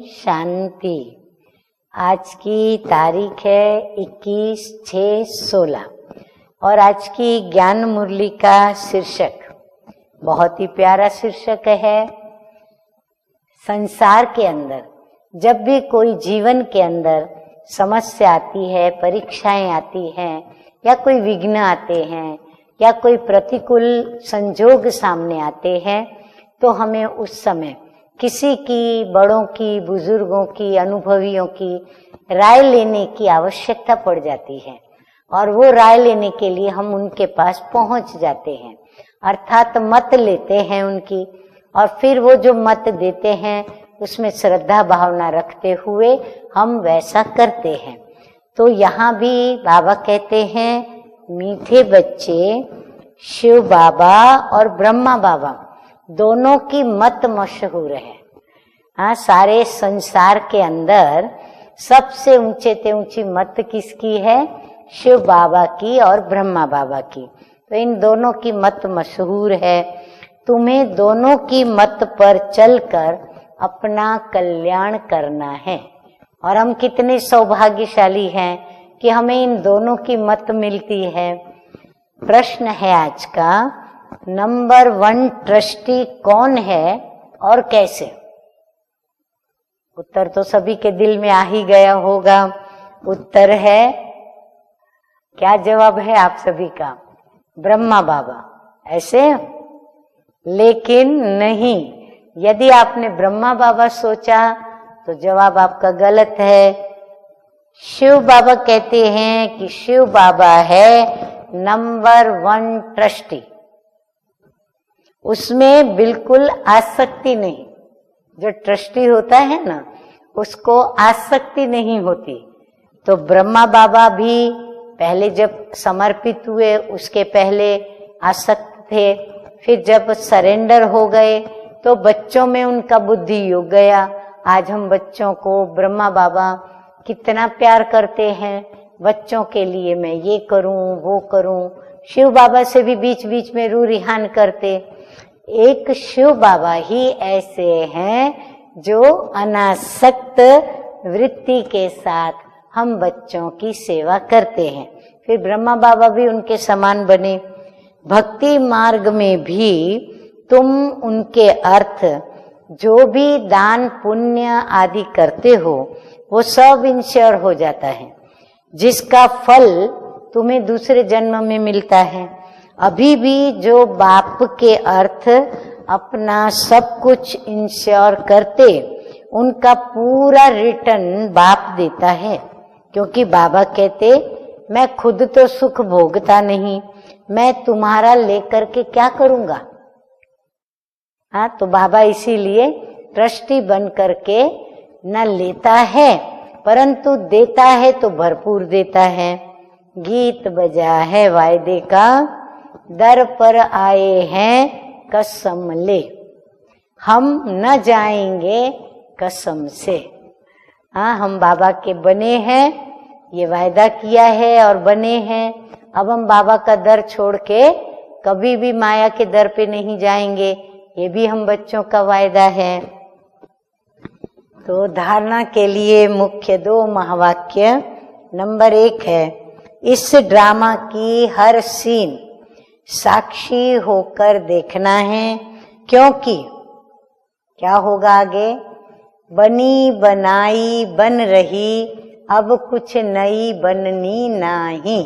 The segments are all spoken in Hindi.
शांति। आज की तारीख है 21/6/16 और आज की ज्ञान मुरली का शीर्षक बहुत ही प्यारा शीर्षक है। संसार के अंदर जब भी कोई जीवन के अंदर समस्या आती है, परीक्षाएं आती हैं या कोई विघ्न आते हैं या कोई प्रतिकूल संजोग सामने आते हैं, तो हमें उस समय किसी की, बड़ों की, बुजुर्गों की, अनुभवियों की राय लेने की आवश्यकता पड़ जाती है और वो राय लेने के लिए हम उनके पास पहुंच जाते हैं, अर्थात मत लेते हैं उनकी, और फिर वो जो मत देते हैं उसमें श्रद्धा भावना रखते हुए हम वैसा करते हैं। तो यहाँ भी बाबा कहते हैं, मीठे बच्चे शिव बाबा और ब्रह्मा बाबा दोनों की मत मशहूर है। हाँ, सारे संसार के अंदर सबसे ऊंचे से ऊंची मत किसकी है? शिव बाबा की और ब्रह्मा बाबा की। तो इन दोनों की मत मशहूर है। तुम्हें दोनों की मत पर चलकर अपना कल्याण करना है। और हम कितने सौभाग्यशाली हैं कि हमें इन दोनों की मत मिलती है। प्रश्न है आज का, नंबर 1 ट्रस्टी कौन है और कैसे? उत्तर तो सभी के दिल में आ ही गया होगा। उत्तर है, क्या जवाब है आप सभी का? ब्रह्मा बाबा। ऐसे? लेकिन नहीं, यदि आपने ब्रह्मा बाबा सोचा तो जवाब आपका गलत है। शिव बाबा कहते हैं कि शिव बाबा है नंबर 1 ट्रस्टी। उसमें बिल्कुल आसक्ति नहीं। जो ट्रस्टी होता है ना, उसको आसक्ति नहीं होती। तो ब्रह्मा बाबा भी पहले जब समर्पित हुए उसके पहले आसक्त थे, फिर जब सरेंडर हो गए तो बच्चों में उनका बुद्धि योग गया। आज हम बच्चों को ब्रह्मा बाबा कितना प्यार करते हैं, बच्चों के लिए मैं ये करूं वो करूं। शिव बाबा से भी बीच बीच में रू रिहान करते। एक शिव बाबा ही ऐसे हैं जो अनासक्त वृत्ति के साथ हम बच्चों की सेवा करते हैं। फिर ब्रह्मा बाबा भी उनके समान बने। भक्ति मार्ग में भी तुम उनके अर्थ जो भी दान पुण्य आदि करते हो वो सब इंश्योर हो जाता है, जिसका फल तुम्हें दूसरे जन्म में मिलता है। अभी भी जो बाप के अर्थ अपना सब कुछ इंश्योर करते, उनका पूरा रिटर्न बाप देता है। क्योंकि बाबा कहते, मैं खुद तो सुख भोगता नहीं, मैं तुम्हारा लेकर के क्या करूंगा। हाँ, तो बाबा इसीलिए ट्रस्टी बन करके न लेता है परंतु देता है तो भरपूर देता है। गीत बजा है वायदे का, दर पर आए हैं कसम ले, हम न जाएंगे कसम से। हाँ, हम बाबा के बने हैं, ये वायदा किया है और बने हैं। अब हम बाबा का दर छोड़ के कभी भी माया के दर पे नहीं जाएंगे, ये भी हम बच्चों का वायदा है। तो धारणा के लिए मुख्य 2 महावाक्य। नंबर 1 है, इस ड्रामा की हर सीन साक्षी होकर देखना है, क्योंकि क्या होगा आगे? बनी बनाई बन रही, अब कुछ नई बननी नहीं।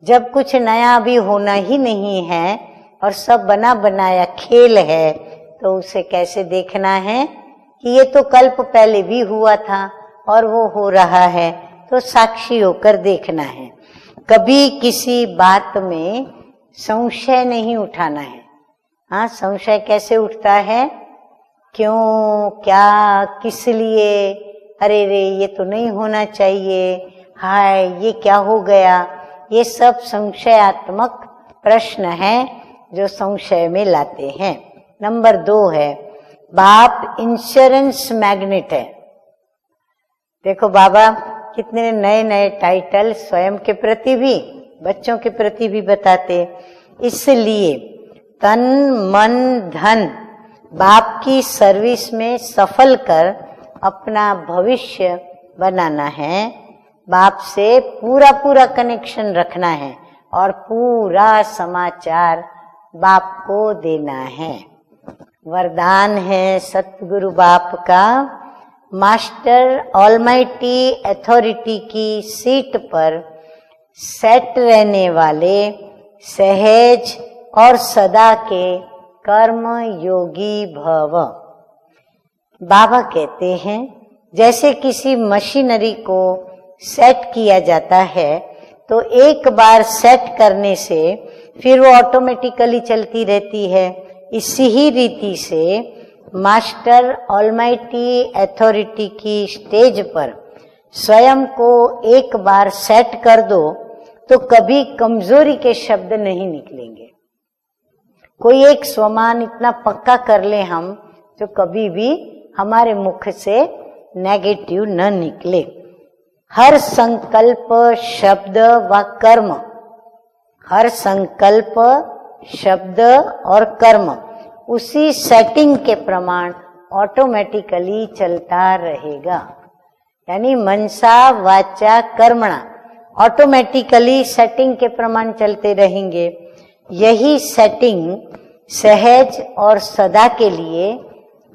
जब कुछ नया भी होना ही नहीं है और सब बना बनाया खेल है, तो उसे कैसे देखना है कि ये तो कल्प पहले भी हुआ था और वो हो रहा है। तो साक्षी होकर देखना है। कभी किसी बात में संशय नहीं उठाना है। हाँ, संशय कैसे उठता है? क्यों, क्या, किस लिए, अरे रे ये तो नहीं होना चाहिए, हाय ये क्या हो गया। ये सब संशयात्मक प्रश्न हैं जो संशय में लाते हैं। नंबर 2 है, बाप इंश्योरेंस मैग्नेट है। देखो बाबा कितने नए नए टाइटल स्वयं के प्रति भी, बच्चों के प्रति भी बताते। इसलिए तन मन धन बाप की सर्विस में सफल कर अपना भविष्य बनाना है, बाप से पूरा पूरा कनेक्शन रखना है और पूरा समाचार बाप को देना है। वरदान है सतगुरु बाप का, मास्टर ऑलमाइटी अथॉरिटी की सीट पर सेट रहने वाले सहज और सदा के कर्म योगी भव। बाबा कहते हैं जैसे किसी मशीनरी को सेट किया जाता है तो एक बार सेट करने से फिर वो ऑटोमेटिकली चलती रहती है। इसी ही रीति से मास्टर ऑलमाइटी अथॉरिटी की स्टेज पर स्वयं को एक बार सेट कर दो तो कभी कमजोरी के शब्द नहीं निकलेंगे। कोई एक स्वमान इतना पक्का कर ले हम तो कभी भी हमारे मुख से नेगेटिव न निकले। हर संकल्प शब्द व कर्म, हर संकल्प शब्द और कर्म उसी सेटिंग के प्रमाण ऑटोमेटिकली चलता रहेगा। यानी मनसा वाचा कर्मणा ऑटोमेटिकली सेटिंग के प्रमाण चलते रहेंगे। यही सेटिंग सहज और सदा के लिए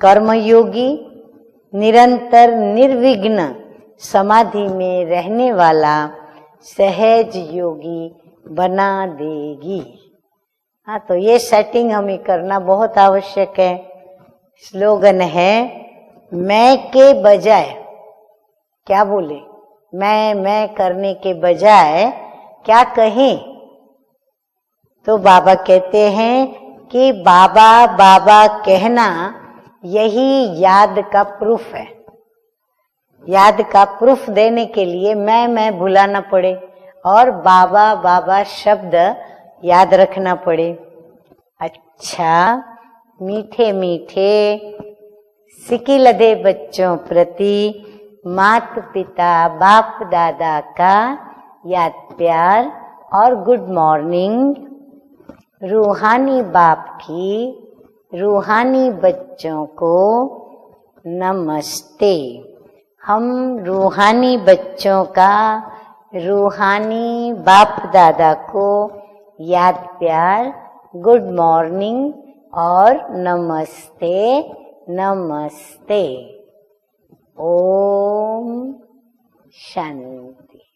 कर्मयोगी निरंतर निर्विघ्न समाधि में रहने वाला सहज योगी बना देगी। हाँ, तो ये सेटिंग हमें करना बहुत आवश्यक है। स्लोगन है मैं के बजाय, क्या बोले, मैं करने के बजाय क्या कहें? तो बाबा कहते हैं कि बाबा बाबा कहना यही याद का प्रूफ है। याद का प्रूफ देने के लिए मैं भुलाना पड़े और बाबा बाबा शब्द याद रखना पड़े। अच्छा, मीठे मीठे सिकिलधे बच्चों प्रति मात पिता बाप दादा का याद प्यार और गुड मॉर्निंग। रूहानी बाप की रूहानी बच्चों को नमस्ते। हम रूहानी बच्चों का रूहानी बाप दादा को याद प्यार, गुड मॉर्निंग और नमस्ते नमस्ते। ओम शांति।